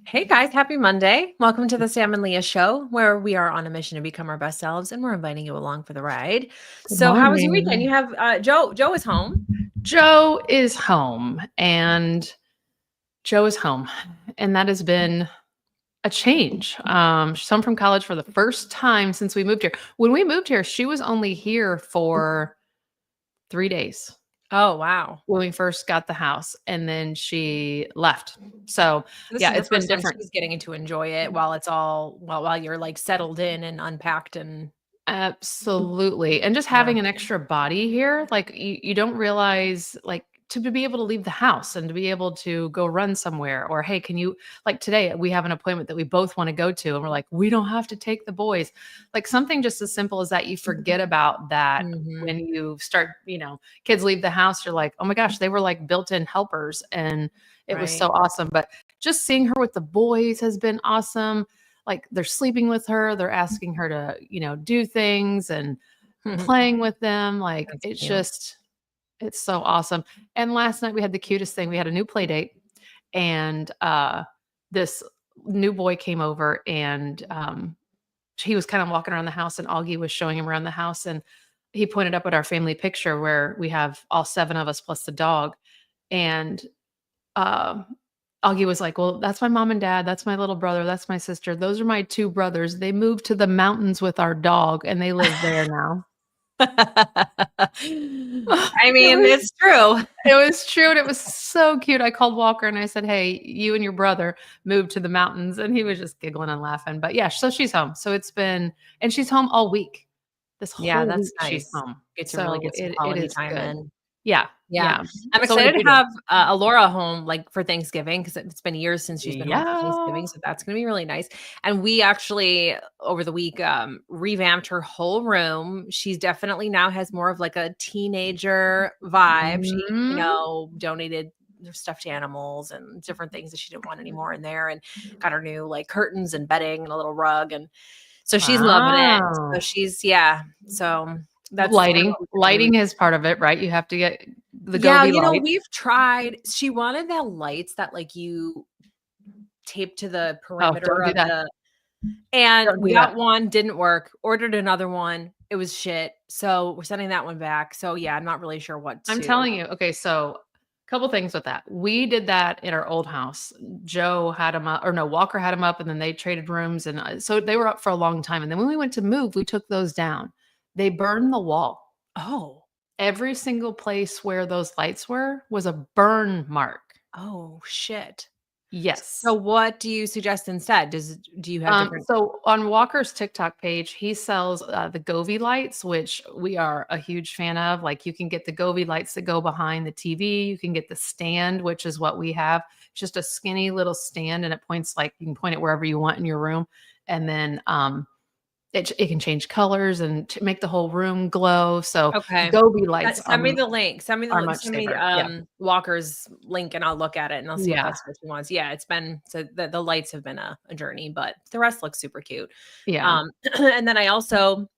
Hey guys, happy Monday. Welcome to the Sam Leah Show, where we are on a mission to become our best selves and we're inviting you along for the ride. Good So, how was your morning. weekend? You have Joe is home. Joe is home, and Joe is home, and that has been a change. She's home from college for the first time since we moved here. When we moved here, she was only here for 3 days Oh, wow. when we first got the house, and then she left. So, This yeah, is the it's been first time different. she's getting to enjoy it while it's all while you're like settled in and unpacked and Absolutely, and just yeah. having an extra body here, like, you don't realize, like, to be able to leave the house and to be able to go run somewhere or, "Hey, can you" like, today, we have an appointment that we both wanna go to, and we're like, "We don't have to take the boys." Like, something just as simple as that, you forget about that Mhm. when you start kids leave the house, you're like, "Oh my gosh, they were like built-in helpers," and it was so Right. awesome, but just seeing her with the boys has been awesome. Like, they're sleeping with her, they're asking her to, do things and playing with them, like, That's cute. it's so awesome. And last night we had the cutest thing, we had a new play date, and, this new boy came over and, he was kind of walking around the house, and Augie was showing him around the house, and he pointed up at our family picture where we have all 7 of us plus the dog, and um, Augie was like, "Well, that's my mom and dad, that's my little brother, that's my sister. Those are my 2 brothers. They moved to the mountains with our dog, and they live there now." I It mean, was it's true. it was true, and it was so cute. I called Walker and I said, "Hey, you and your brother moved to the mountains," and he was just giggling and laughing. But yeah, so she's home. So it's been and she's home all week. This Yeah, whole that's week she's nice. home. Get to really So get some it quality is time good. in. Yeah, Yeah. yeah. I'm So what did excited you to do? have, Alora home, like, for Thanksgiving because it's been years since she's been home for Yeah. Thanksgiving, so that's gonna be really nice, and we actually, over the week, revamped her whole room. She's definitely now has more of, like, a teenager vibe. She, Mhm. donated their stuffed animals and different things that she didn't want anymore in there and got her new, like, curtains and bedding and a little rug, and so she's loving it. So Wow. she's yeah, so that's kinda Lighting. what we've been doing. Lighting is part of it, right? You have to get the Yeah, Gobi lights. we've tried she wanted the lights that, like, you tape to the Oh, perimeter don't do of that. the and Don't we do got that. one, didn't work, ordered another one, it was shit, so we're sending that one back, so, yeah, I'm not really sure what I'm to telling you. Okay, so couple things with that. We did that in our old house. Joe had them up, or no, Walker had them up, and then they traded rooms, and so they were up for a long time. And then when we went to move, we took those down. They burned the wall. Oh, Every single place where those lights were was a burn mark. oh, shit. So Yes. what do you suggest instead? Do you have different So on Walker's TikTok page, he sells the Govi lights, which we are a huge fan of. Like, you can get the Govi lights that go behind the TV. You can get the stand, which is what we have. It's just a skinny little stand, and it points, like, you can point it wherever you want in your room. And then it can change colors and make the whole room glow. So Okay. Gobi lights Send me the link. are much Send me, safer. Yeah. Walker's link, and I'll look at it, and I'll see if Yeah. that's what she wants. Yeah, it's been so the lights have been a journey, but the rest looks super cute. Yeah. And then I also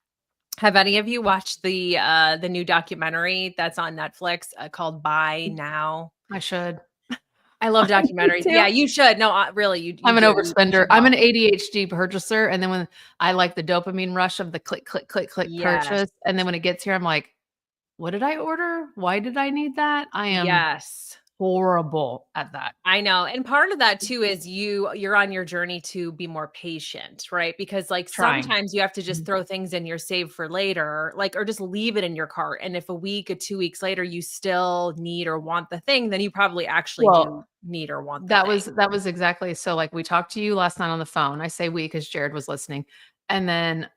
have any of you watched the new documentary that's on Netflix, called Buy Now? I should. I love I need documentaries. to. Yeah, you should. No, really, you I'm an do. You overspender. should I'm watch an it. ADHD purchaser, and then when I like the dopamine rush of the click, click, click, click Yes. purchase, and then when it gets here, I'm like, "What did I order? Why did I need that?" I am Yes. horrible at that. I know, and part of that too is you're on your journey to be more patient, right? Because, like, Trying. sometimes you have to just Mhm. throw things in your save for later, like, or just leave it in your cart, and if a week or 2 weeks later you still need or want the thing, then you probably actually do Well, need or want the that thing. was that was exactly so, like, we talked to you last night on the phone. I say we because Jared was listening, and then,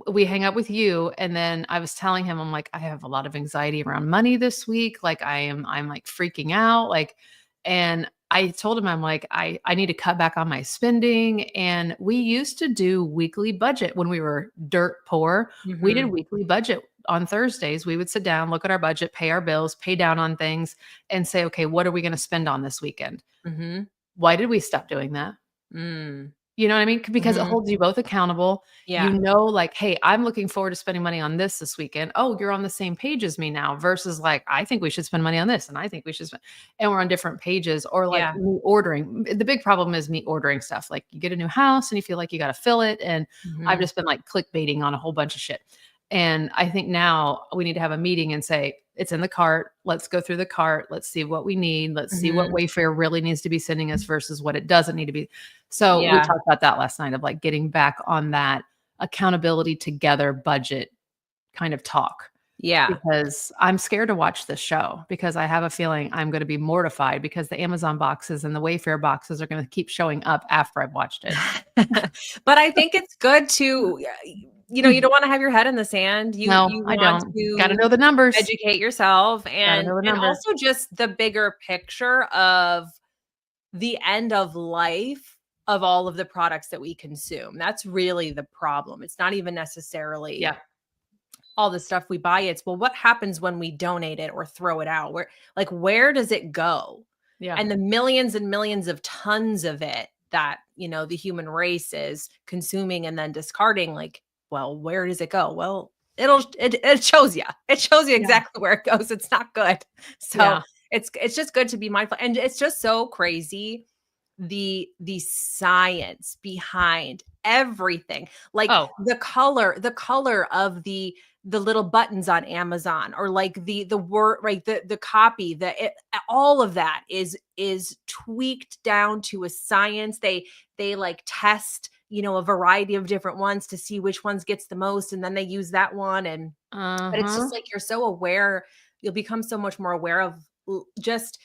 we hang up with you, and then I was telling him, I'm like, "I have a lot of anxiety around money this week, like, I'm, like, freaking out," like, and I told him, I'm like, "I need to cut back on my spending," and we used to do weekly budget when we were dirt poor. We did Mhm. weekly budget on Thursdays. We would sit down, look at our budget, pay our bills, pay down on things, and say, "Okay, what are we gonna spend on this weekend?" Mhm. Why did we stop doing that? Mm. You know what I mean? Because it Mhm. holds you both accountable. You Yeah. know, like, "Hey, I'm looking forward to spending money on this weekend." "Oh, you're on the same page as me now," versus like, "I think we should spend money on this, and I think we should spend," and we're on different pages. Or like Yeah. me ordering. The big problem is me ordering stuff. Like, you get a new house and you feel like you gotta fill it, and I've Mhm. just been, like, clickbaiting on a whole bunch of shit. And I think now we need to have a meeting and say, "It's in the cart. Let's go through the cart. Let's see what we need. Let's see what Mhm. Wayfair really needs to be sending us versus what it doesn't need to be." So we Yeah. talked about that last night, of like getting back on that accountability together budget kind of talk, Yeah. because I'm scared to watch this show because I have a feeling I'm going to be mortified because the Amazon boxes and the Wayfair boxes are going to keep showing up after I've watched it. But I think it's good to, you don't wanna have your head in the sand. No, You I want don't. Got to to know the numbers. educate yourself, Got to and know the numbers. also just the bigger picture of the end of life of all of the products that we consume. That's really the problem. It's not even necessarily Yeah. all the stuff we buy. It's, well, what happens when we donate it or throw it out? Where does it go? Yeah. And the millions and millions of tons of it that, the human race is consuming and then discarding, like, well, where does it go? Well, it shows you. It shows you Yeah. exactly where it goes. It's not good. So Yeah. it's just good to be mindful. And it's just so crazy, the science behind everything. Like Oh, the color of the little buttons on Amazon, or like the word, right, the copy, all of that is tweaked down to a science. They like test, a variety of different ones to see which ones gets the most, and then they use that one. And but it's uh-huh. just like, you're so aware, you'll become so much more aware of just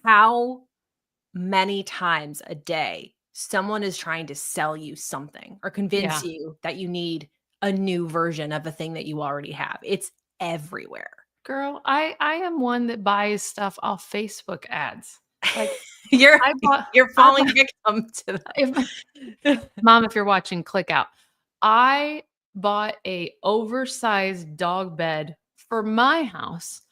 how many times a day someone is trying to sell you something or convince Yeah. you that you need a new version of a thing that you already have. It's everywhere. Girl, I am one that buys stuff off Facebook ads. Like, You're I bought you're I falling bought victim to if that. Mom, if you're watching, click out. I bought a oversized dog bed for my house.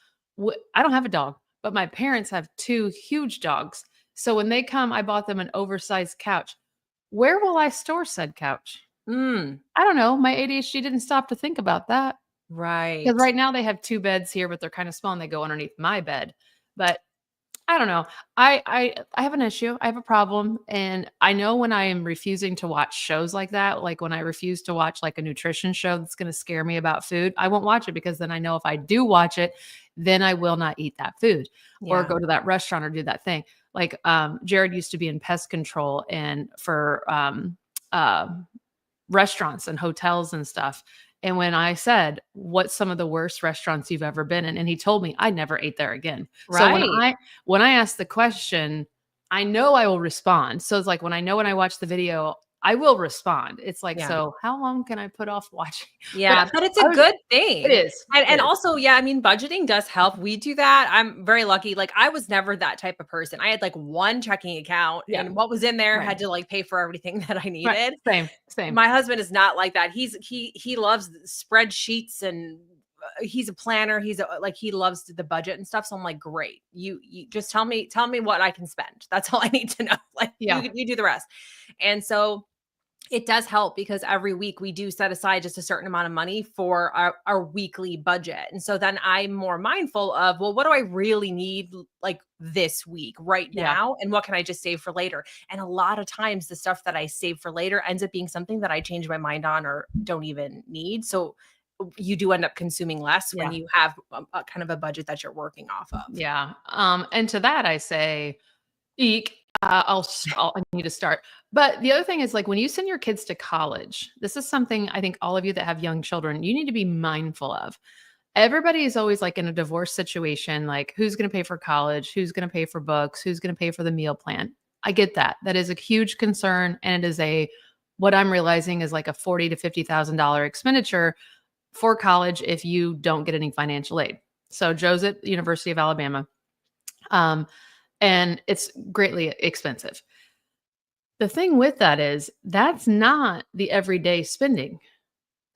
I don't have a dog, but my parents have 2 huge dogs. So when they come, I bought them an oversized couch. Where will I store said couch? Mm, I don't know. My ADHD didn't stop to think about that. Because right. right now they have 2 beds here, but they're kinda small and they go underneath my bed. But I don't know. I have an issue. I have a problem, and I know when I am refusing to watch shows like that, like when I refuse to watch like a nutrition show that's going to scare me about food, I won't watch it, because then I know if I do watch it, then I will not eat that food or Yeah. go to that restaurant or do that thing. Like Jared used to be in pest control and for uh restaurants and hotels and stuff. And when I said, "What's some of the worst restaurants you've ever been in?" And he told me, I never ate there again. So Right. when I ask the question, I know I will respond. So it's like when I watch the video, I will respond. It's like, Yeah. so how long can I put off watching? But Yeah, but it's I a was good it thing. is. And It is. also, yeah, I mean, budgeting does help. We do that. I'm very lucky. Like, I was never that type of person. I had like one checking account, Yeah. and what was in there Right. had to like pay for everything that I Right. needed. Same. Same. My husband is not like that. He loves spreadsheets, and he's a planner. He loves the budget and stuff. So I'm like, great. You just tell me what I can spend. That's all I need to know. Like, Yeah. you do the rest. And so it does help, because every week we do set aside just a certain amount of money for our weekly budget. And so then I'm more mindful of, well, what do I really need, like, this week right Yeah. now? And what can I just save for later? And a lot of times the stuff that I save for later ends up being something that I change my mind on or don't even need. So you do end up consuming less when Yeah. you have a kind of a budget that you're working off of. Yeah. And to that I say, eek. I need to start. But the other thing is, like, when you send your kids to college, this is something I think all of you that have young children, you need to be mindful of. Everybody is always like in a divorce situation, like, who's going to pay for college? Who's going to pay for books? Who's going to pay for the meal plan? I get that. That is a huge concern. And it is what I'm realizing is like a $40,000 to $50,000 expenditure for college if you don't get any financial aid. So Joe's at the University of Alabama. Um, and it's greatly expensive. The thing with that is that's not the everyday spending.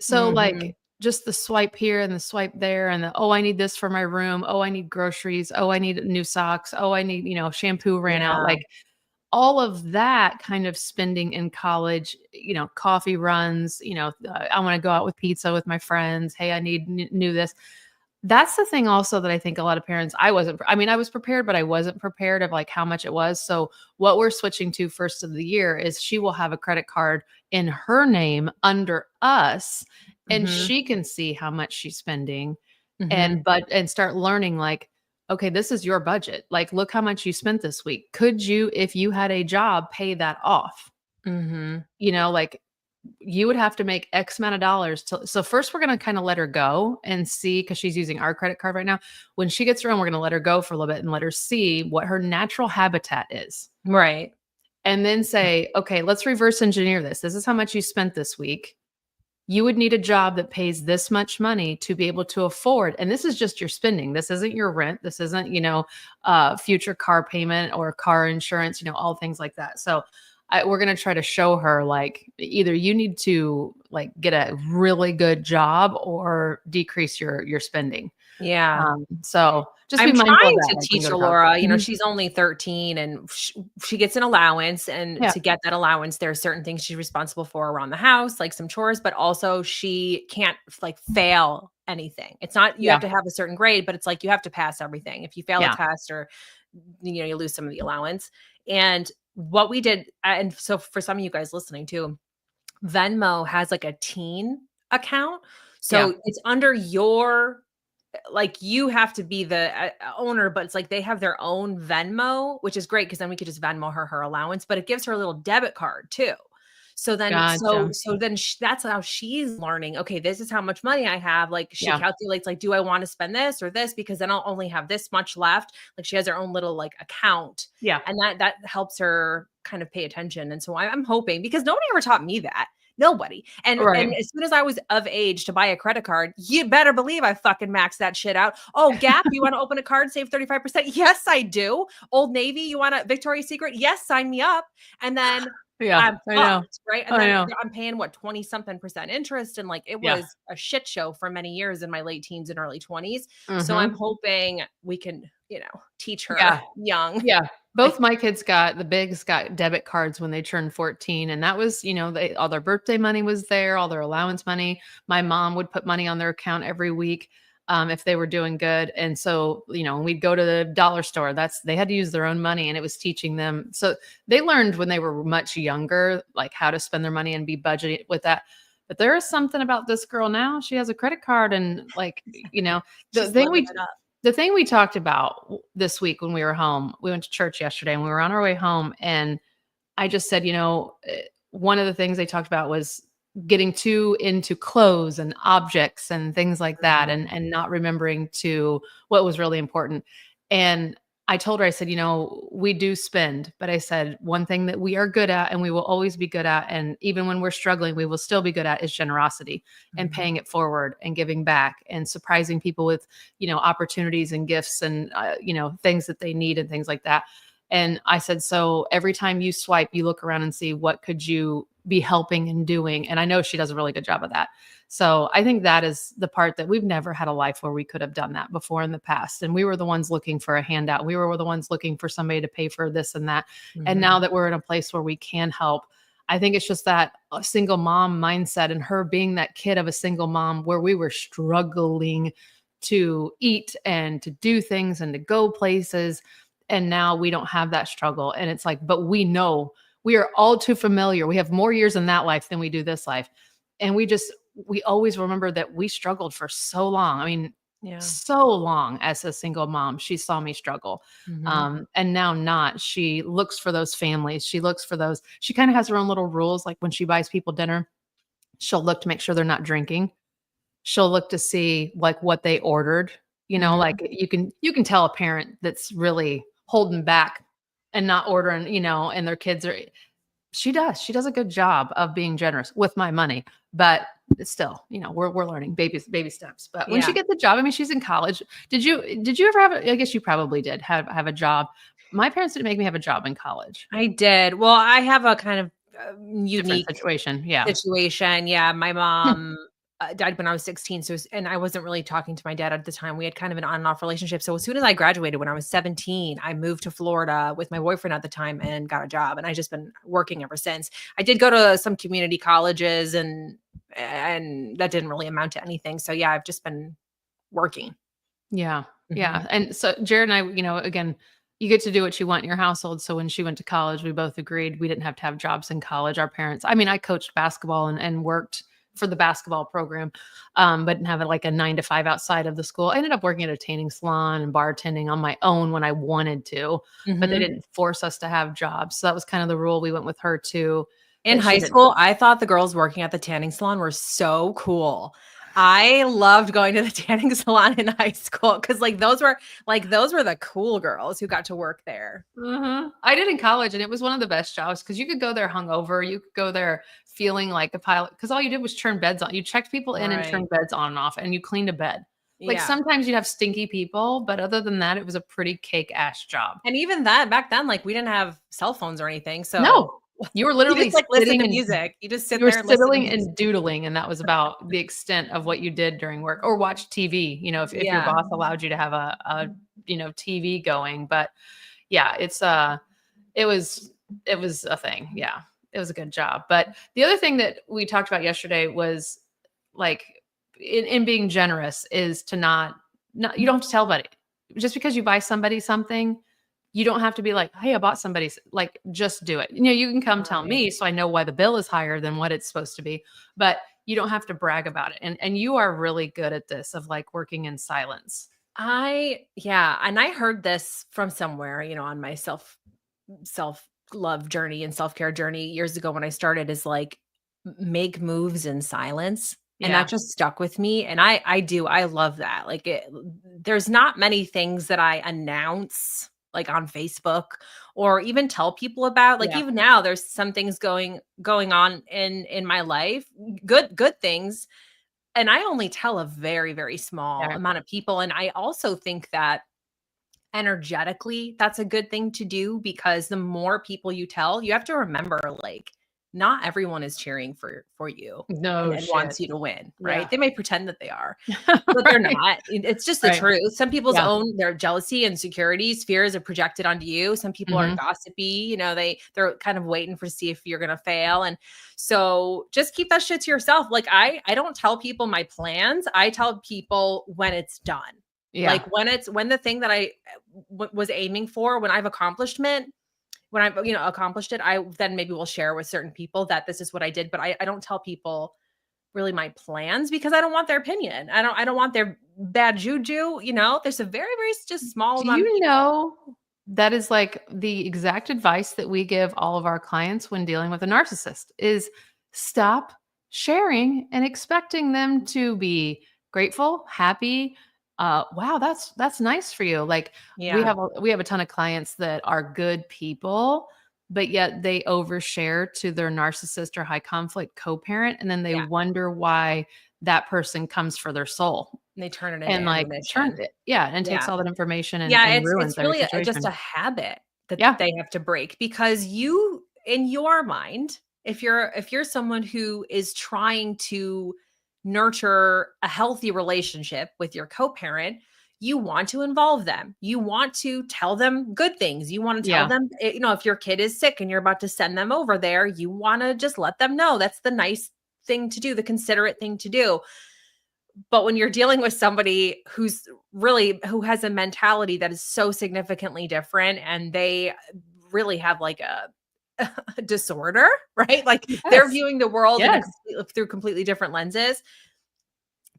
So, Mhm. like, just the swipe here and the swipe there and oh, I need this for my room. Oh, I need groceries. Oh, I need new socks. Oh, I need, shampoo ran out. Yeah. Like, all of that kind of spending in college, coffee runs, I want to go out with pizza with my friends. Hey, I need new this. That's the thing also that I think a lot of parents, I was prepared, but I wasn't prepared of like how much it was. So what we're switching to first of the year is she will have a credit card in her name under us, and Mhm. she can see how much she's spending Mhm. and start learning like, okay, this is your budget. Like, look how much you spent this week. Could you, if you had a job, pay that off? Mhm. Like you would have to make X amount of dollars so first we're gonna kind of let her go and see because she's using our credit card right now. When she gets her own, we're gonna let her go for a little bit and let her see what her natural habitat is. Right. And then say, okay, let's reverse engineer this. This is how much you spent this week. You would need a job that pays this much money to be able to afford. And this is just your spending. This isn't your rent. This isn't, future car payment or car insurance, all things like that. So we're going to try to show her like either you need to like get a really good job or decrease your spending. Yeah. So just be I'm mindful of trying that. to Like when you teach go to college. Alora, Mhm. she's only 13 and she gets an allowance. And Yeah. to get that allowance, there are certain things she's responsible for around the house, like some chores, but also she can't like fail anything. It's not, you have Yeah. to have a certain grade, but it's like you have to pass everything. If you fail a Yeah. test or, you lose some of the allowance. And what we did, and so for some of you guys listening too, Venmo has like a teen account. Yeah. So it's under your, like you have to be the owner, but it's like they have their own Venmo, which is great because then we could just Venmo her allowance, but it gives her a little debit card too. So then, Gotcha. that's how she's learning. Okay, this is how much money I have. Like she Yeah. calculates, like, do I want to spend this or this? Because then I'll only have this much left. Like she has her own little like account, Yeah. and that helps her kind of pay attention. And so I'm hoping because nobody ever taught me that. Nobody. And Right. as soon as I was of age to buy a credit card, you better believe I fucking maxed that shit out. Oh, Gap, you want to open a card, save 35%? Yes, I do. Old Navy, you want a Victoria's Secret? Yes, sign me up. And then Yeah. I'm I know. fucked, right? And I then know. I'm paying what 20 something percent interest. And like it Yeah. was a shit show for many years in my late teens and early 20s. So I'm Mhm. hoping we can, teach her Yeah. young. Yeah. Like, Both my kids the bigs got debit cards when they turned 14. And that was, all their birthday money was there, all their allowance money. My mom would put money on their account every week if they were doing good. And so, when we'd go to the dollar store, they had to use their own money and it was teaching them. So they learned when they were much younger, like how to spend their money and be budgeted with that. But there is something about this girl now. She has a credit card and like, the she's thing living we it up. the thing we talked about this week when we were home, we went to church yesterday and we were on our way home. And I just said, one of the things they talked about was getting too into clothes and objects and things like that Mhm. and not remembering to what was really important. And I told her, I said, we do spend, but I said, one thing that we are good at and we will always be good at, and even when we're struggling, we will still be good at is generosity and Mhm. paying it forward and giving back and surprising people with, opportunities and gifts and, things that they need and things like that. And I said, so every time you swipe, you look around and see what could you be helping and doing. And I know she does a really good job of that. So I think that is the part that we've never had a life where we could have done that before in the past. And we were the ones looking for a handout. We were the ones looking for somebody to pay for this and that. And now Mhm. that we're in a place where we can help, I think it's just that single mom mindset and her being that kid of a single mom where we were struggling to eat and to do things and to go places. And now we don't have that struggle. And it's like, but we know we are all too familiar. We have more years in that life than we do this life. And we always remember that we struggled for so long. I mean, Yeah. so long as a single mom. She saw me struggle. Mhm. And now not. She looks for those families. She looks for those. She kind of has her own little rules. Like when she buys people dinner, she'll look to make sure they're not drinking. She'll look to see like what they ordered. Like Mhm. you can tell a parent that's really holding back and not ordering, and their kids are she does a good job of being generous with my money, but it's still, we're learning baby steps. But when she Yeah. gets a job, I mean, she's in college. Did you ever I guess you probably did have a job. My parents didn't make me have a job in college. I did. Well, I have a kind of Different unique situation. Yeah. situation. Yeah, my mom died when I was 16. So, and I wasn't really talking to my dad at the time. We had kind of an on and off relationship. So as soon as I graduated when I was 17, I moved to Florida with my boyfriend at the time and got a job. And I just been working ever since. I did go to some community colleges and that didn't really amount to anything. So yeah, I've just been working. Yeah. Mhm. Yeah. And so Jared and I, again, you get to do what you want in your household. So when she went to college, we both agreed we didn't have to have jobs in college. Our parents, I mean, I coached basketball and worked for the basketball program, but didn't have like a 9 to 5 outside of the school. I ended up working at a tanning salon and bartending on my own when I wanted to, but they Mhm. didn't force us to have jobs. So that was kind of the rule we went with her too, In that she high didn't. school, I thought the girls working at the tanning salon were so cool. I loved going to the tanning salon in high school because those were the cool girls who got to work there. I did in college, and it was one of the best jobs because you could go there hungover. You could go there feeling like a pilot because all you did was turn beds on. You checked people in and Right. turned beds on and off, and you cleaned a bed. Like Yeah. sometimes you'd have stinky people, but other than that, it was a pretty cake ass job. And even that back then, like we didn't have cell phones or anything. So No, you were you literally just like listen sitting to and music. You just sit you were there and listen to sibling music. and doodling, and that was about the extent of what you did during work or watch TV. If your Yeah. boss allowed you to have a TV going, but yeah, it was a thing. Yeah. It was a good job. But the other thing that we talked about yesterday was like in being generous is to not you don't have to tell anybody. Just because you buy somebody something, you don't have to be like, "Hey, I bought somebody's," like just do it. You can come tell Right. me so I know why the bill is higher than what it's supposed to be, but you don't have to brag about it. And you are really good at this of like working in silence. Yeah, and I heard this from somewhere, on my self-love journey and self-care journey years ago when I started is like make moves in silence. And that Yeah. just stuck with me. And I love that. Like there's not many things that I announce like on Facebook or even tell people about. Like Yeah. even now there's some things going on in my life, good things, and I only tell a very, very small Yeah. amount of people. And I also think that energetically, that's a good thing to do because the more people you tell, you have to remember like not everyone is cheering for you No and wants shit. you to win, right? Yeah. They may pretend that they are, but they're Right. not. It's just the Right. truth. Some people's Yeah. own their jealousy, insecurities, fears are projected onto you. Some people are Mhm. gossipy, they're kind of waiting for see if you're gonna fail. And so just keep that shit to yourself. Like I don't tell people my plans. I tell people when it's done. Yeah. Like when the thing that I was aiming for, when I've when I've accomplished it, I then maybe will share with certain people that this is what I did. But I don't tell people really my plans because I don't want their opinion. I don't want their bad juju. There's a very, very just small Do amount of you people. know that is like the exact advice that we give all of our clients when dealing with a narcissist is stop sharing and expecting them to be grateful, happy. Wow, that's nice for you. Like Yeah. we have a ton of clients that are good people, but yet they overshare to their narcissist or high conflict co-parent, and then they Yeah. wonder why that person comes for their soul And they turn it into and like turns ammunition. it, yeah, and takes Yeah. all that information Yeah, and ruins it's every really just a situation. habit that Yeah. they have to break because you in your mind, if you're someone who is trying to nurture a healthy relationship with your co-parent, you want to involve them. You want to tell them good things. You want to tell Yeah. them, if your kid is sick and you're about to send them over there, you want to just let them know. That's the nice thing to do, the considerate thing to do. But when you're dealing with somebody who has a mentality that is so significantly different and they really have like a disorder, right? Like they're Yes. viewing the world Yes. through completely different lenses.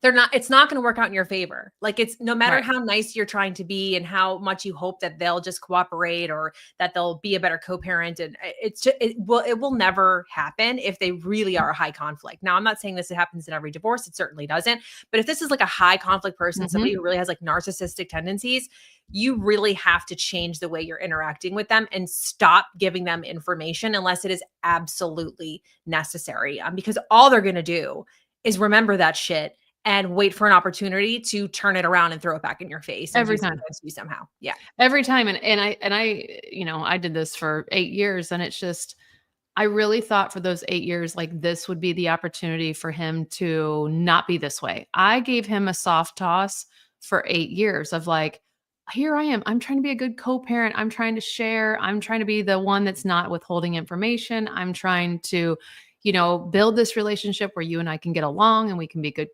It's not going to work out in your favor. Like it's no matter Right. how nice you're trying to be and how much you hope that they'll just cooperate or that they'll be a better co-parent. And it will never happen if they really are a high conflict. Now, I'm not saying this happens in every divorce. It certainly doesn't. But if this is like a high conflict person, somebody Mhm. who really has like narcissistic tendencies, you really have to change the way you're interacting with them and stop giving them information unless it is absolutely necessary. Because all they're going to do is remember that shit and wait for an opportunity to turn it around and throw it back in your face and Every use it time. against you somehow. Yeah. Every time. And I did this for 8 years, and it's just I really thought for those 8 years, like this would be the opportunity for him to not be this way. I gave him a soft toss for 8 years of like, here I am. I'm trying to be a good co-parent. I'm trying to share. I'm trying to be the one that's not withholding information. I'm trying to, build this relationship where you and I can get along and we can be good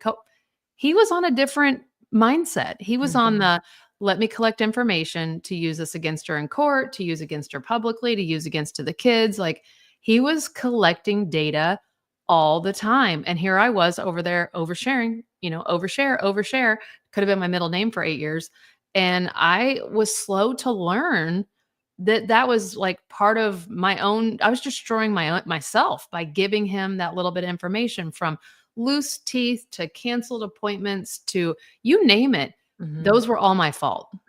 He was on a different mindset. He was on Mhm. the let me collect information to use this against her in court, to use against her publicly, to use against to the kids. Like he was collecting data all the time. And here I was over there oversharing, overshare. Could have been my middle name for 8 years. And I was slow to learn that was like part of my own. I was destroying myself by giving him that little bit of information, from loose teeth to canceled appointments to you name it. Mhm. Those were all my fault. Yeah.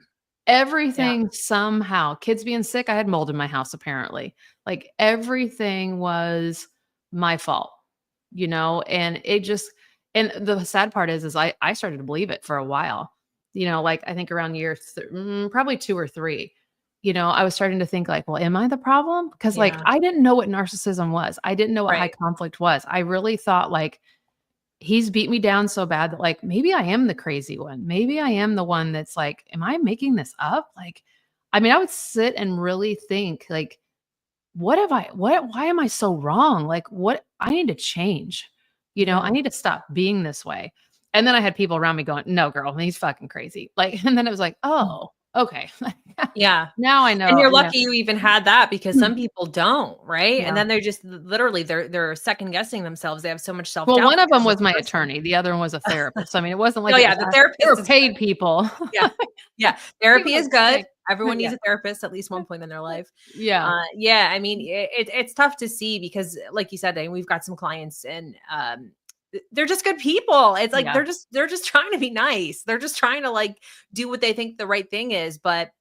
Everything somehow, kids being sick, I had mold in my house apparently. Like everything was my fault, and it just, and the sad part is I started to believe it for a while. Like I think around probably 2 or 3, I was starting to think like, well, am I the problem? Because like Yeah. I didn't know what narcissism was. I didn't know what high Right. conflict was. I really thought like he's beat me down so bad that like maybe I am the crazy one. Maybe I am the one that's like, am I making this up? Like, I mean, I would sit and really think like, why am I so wrong? Like what I need to change. I Yeah. need to stop being this way. And then I had people around me going, no, girl, he's fucking crazy. Like, and then it was like, Mm. oh, okay. Yeah. Now I And know. you're Yeah. lucky you even had that, because some people don't, right? And Yeah. then they're just literally they're second guessing themselves. They have so much Well, self-doubt one of them because of was this my person. attorney. The other one was a therapist. I mean, it wasn't Oh, like it yeah, was, the they therapist were is paid people. yeah. Yeah. People Therapy like, is good. hey. Everyone needs Yeah. a therapist at least one point in their life. Yeah. Yeah, I mean, it's tough to see because, like you said, I mean, we've got some clients and they're just good people. It's like Yeah. they're just trying to be nice. They're just trying to like do what they think the right thing is, but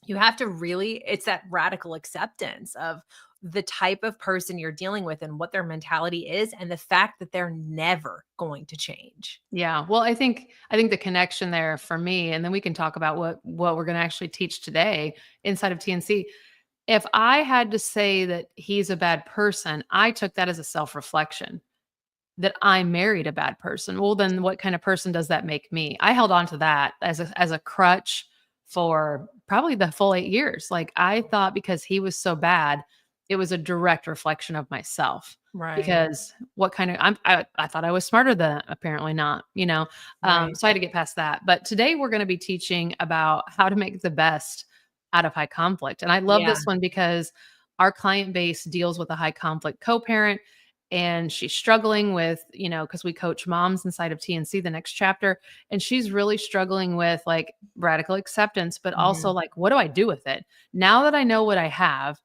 you have to really, it's that radical acceptance of the type of person you're dealing with and what their mentality is, and the fact that they're never going to change. Yeah. Well, I think the connection there for me, and then we can talk about what we're going to actually teach today inside of TNC. If I had to say that he's a bad person, I took that as a self-reflection that I married a bad person. Well, then what kind of person does that make me? I held on to that as a crutch for probably the full 8 years. Like I thought because he was so bad, it was a direct reflection of myself. Right. Because what kind of I thought I was smarter than apparently not. Right. So I had to get past that. But today we're going to be teaching about how to make the best out of high conflict. And I love Yeah. this one because our client base deals with a high conflict co-parent, and she's struggling with, because we coach moms inside of TNC, the next chapter, and she's really struggling with like radical acceptance, but also Mhm. like, what do I do with it? Now that I know what I have,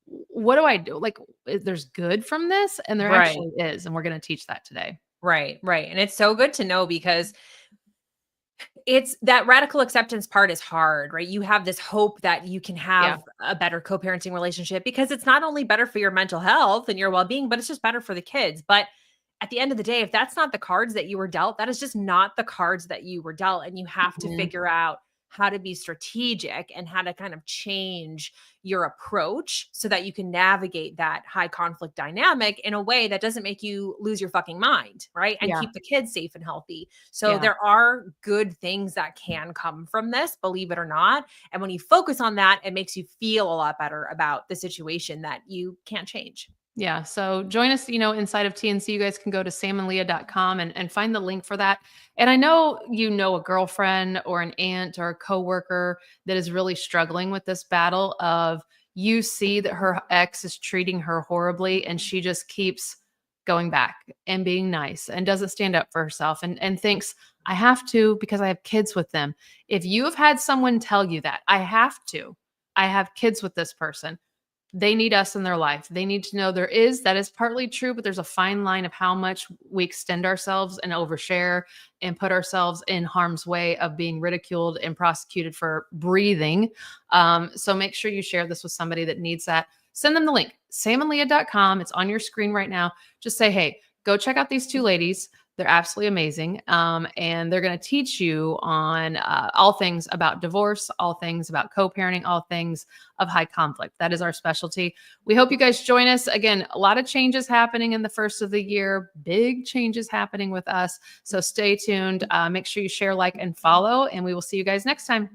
what do I do? Like, there's good from this, and there Right. actually is, and we're going to teach that today. Right. Right. And it's so good to know because it's that radical acceptance part is hard, right? You have this hope that you can Yeah. have a better co-parenting relationship because it's not only better for your mental health and your well-being, but it's just better for the kids. But at the end of the day, if that's not the cards that you were dealt, that is just not the cards that you were dealt. And you have to Mhm. figure out how to be strategic and how to kind of change your approach so that you can navigate that high conflict dynamic in a way that doesn't make you lose your fucking mind, right? And Yeah. keep the kids safe and healthy. So Yeah. there are good things that can come from this, believe it or not. And when you focus on that, it makes you feel a lot better about the situation that you can't change. Yeah. So join us, inside of TNC. You guys can go to samandleah.com and find the link for that. And I know a girlfriend or an aunt or a coworker that is really struggling with this battle of, you see that her ex is treating her horribly and she just keeps going back and being nice and doesn't stand up for herself and thinks, I have to because I have kids with them. If you have had someone tell you that, I have kids with this person, they need us in their life. They need to know that is partly true, but there's a fine line of how much we extend ourselves and overshare and put ourselves in harm's way of being ridiculed and prosecuted for breathing. So make sure you share this with somebody that needs that. Send them the link, samandleah.com. It's on your screen right now. Just say, hey, go check out these two ladies. They're absolutely amazing. And they're going to teach you on all things about divorce, all things about co-parenting, all things of high conflict. That is our specialty. We hope you guys join us. Again, a lot of changes happening in the first of the year, big changes happening with us. So stay tuned. Make sure you share, like, and follow, and we will see you guys next time.